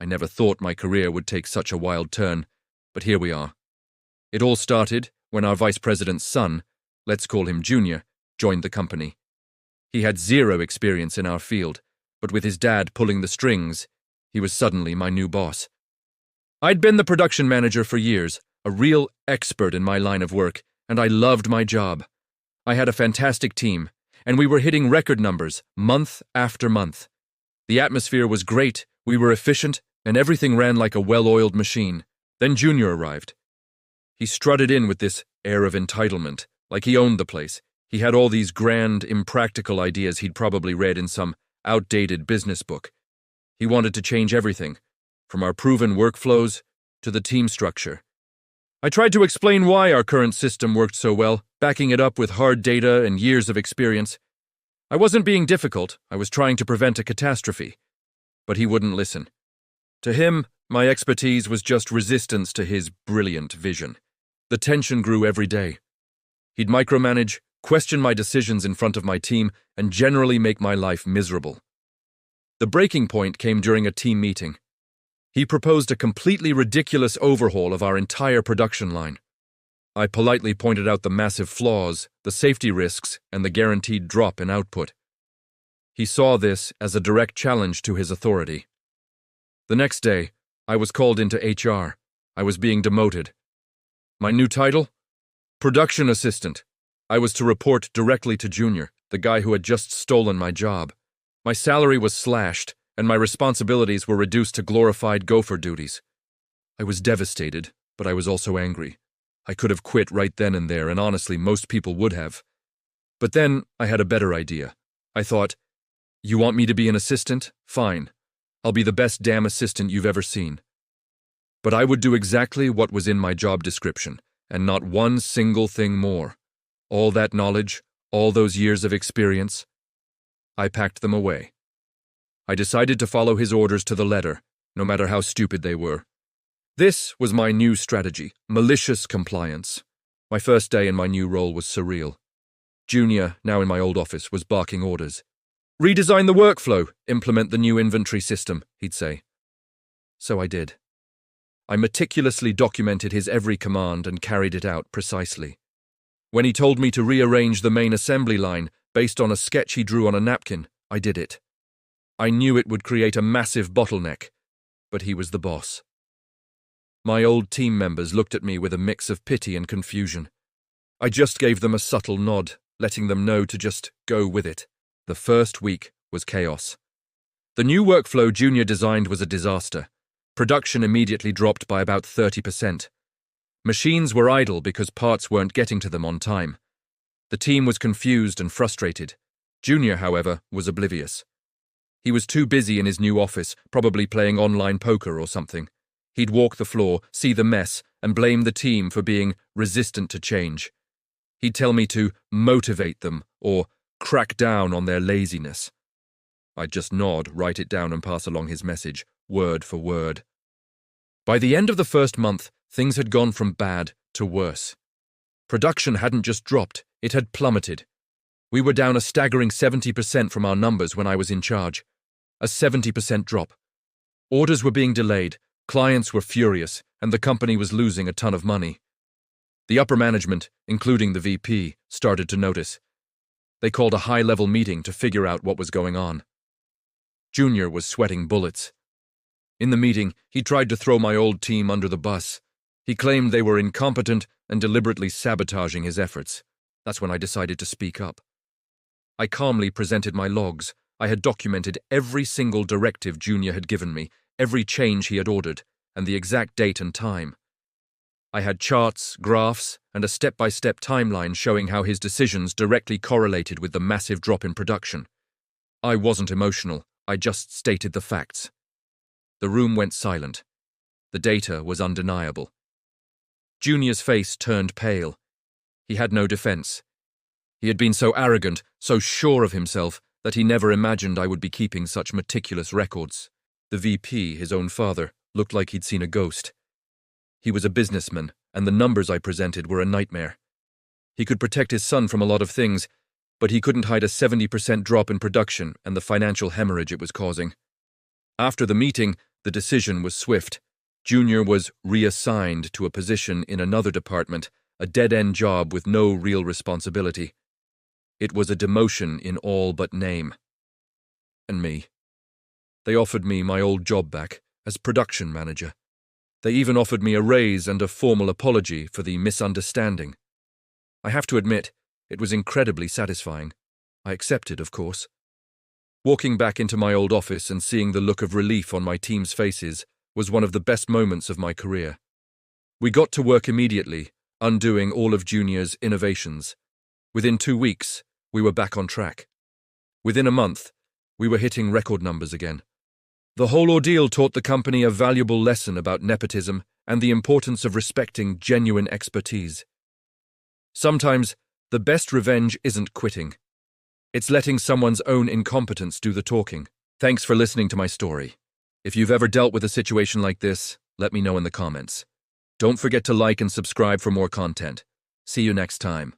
never thought my career would take such a wild turn, but here we are. It all started when our vice president's son, let's call him Junior, joined the company. He had zero experience in our field, but with his dad pulling the strings, he was suddenly my new boss. I'd been the production manager for years, a real expert in my line of work, and I loved my job. I had a fantastic team, and we were hitting record numbers month after month. The atmosphere was great, we were efficient, and everything ran like a well-oiled machine. Then Junior arrived. He strutted in with this air of entitlement, like he owned the place. He had all these grand, impractical ideas he'd probably read in some outdated business book. He wanted to change everything, from our proven workflows to the team structure. I tried to explain why our current system worked so well, backing it up with hard data and years of experience. I wasn't being difficult, I was trying to prevent a catastrophe. But he wouldn't listen. To him, my expertise was just resistance to his brilliant vision. The tension grew every day. He'd micromanage, question my decisions in front of my team, and generally make my life miserable. The breaking point came during a team meeting. He proposed a completely ridiculous overhaul of our entire production line. I politely pointed out the massive flaws, the safety risks, and the guaranteed drop in output. He saw this as a direct challenge to his authority. The next day, I was called into HR. I was being demoted. My new title? Production assistant. I was to report directly to Junior, the guy who had just stolen my job. My salary was slashed, and my responsibilities were reduced to glorified gopher duties. I was devastated, but I was also angry. I could have quit right then and there, and honestly, most people would have. But then I had a better idea. I thought, you want me to be an assistant? Fine. I'll be the best damn assistant you've ever seen. But I would do exactly what was in my job description, and not one single thing more. All that knowledge, all those years of experience, I packed them away. I decided to follow his orders to the letter, no matter how stupid they were. This was my new strategy, malicious compliance. My first day in my new role was surreal. Junior, now in my old office, was barking orders. Redesign the workflow, implement the new inventory system, he'd say. So I did. I meticulously documented his every command and carried it out precisely. When he told me to rearrange the main assembly line based on a sketch he drew on a napkin, I did it. I knew it would create a massive bottleneck, but he was the boss. My old team members looked at me with a mix of pity and confusion. I just gave them a subtle nod, letting them know to just go with it. The first week was chaos. The new workflow Junior designed was a disaster. Production immediately dropped by about 30%. Machines were idle because parts weren't getting to them on time. The team was confused and frustrated. Junior, however, was oblivious. He was too busy in his new office, probably playing online poker or something. He'd walk the floor, see the mess, and blame the team for being resistant to change. He'd tell me to motivate them or crack down on their laziness. I'd just nod, write it down, and pass along his message, word for word. By the end of the first month, things had gone from bad to worse. Production hadn't just dropped, it had plummeted. We were down a staggering 70% from our numbers when I was in charge. A 70% drop. Orders were being delayed, clients were furious, and the company was losing a ton of money. The upper management, including the VP, started to notice. They called a high-level meeting to figure out what was going on. Junior was sweating bullets. In the meeting, he tried to throw my old team under the bus. He claimed they were incompetent and deliberately sabotaging his efforts. That's when I decided to speak up. I calmly presented my logs. I had documented every single directive Junior had given me, every change he had ordered, and the exact date and time. I had charts, graphs, and a step-by-step timeline showing how his decisions directly correlated with the massive drop in production. I wasn't emotional, I just stated the facts. The room went silent. The data was undeniable. Junior's face turned pale. He had no defense. He had been so arrogant, so sure of himself, that he never imagined I would be keeping such meticulous records. The VP, his own father, looked like he'd seen a ghost. He was a businessman, and the numbers I presented were a nightmare. He could protect his son from a lot of things, but he couldn't hide a 70% drop in production and the financial hemorrhage it was causing. After the meeting, The decision was swift. Junior was reassigned to a position in another department, a dead-end job with no real responsibility. It was a demotion in all but name. And me. They offered me my old job back as production manager. They even offered me a raise and a formal apology for the misunderstanding. I have to admit, it was incredibly satisfying. I accepted, of course. Walking back into my old office and seeing the look of relief on my team's faces was one of the best moments of my career. We got to work immediately, undoing all of Junior's innovations. Within 2 weeks, we were back on track. Within a month, we were hitting record numbers again. The whole ordeal taught the company a valuable lesson about nepotism and the importance of respecting genuine expertise. Sometimes, the best revenge isn't quitting. It's letting someone's own incompetence do the talking. Thanks for listening to my story. If you've ever dealt with a situation like this, let me know in the comments. Don't forget to like and subscribe for more content. See you next time.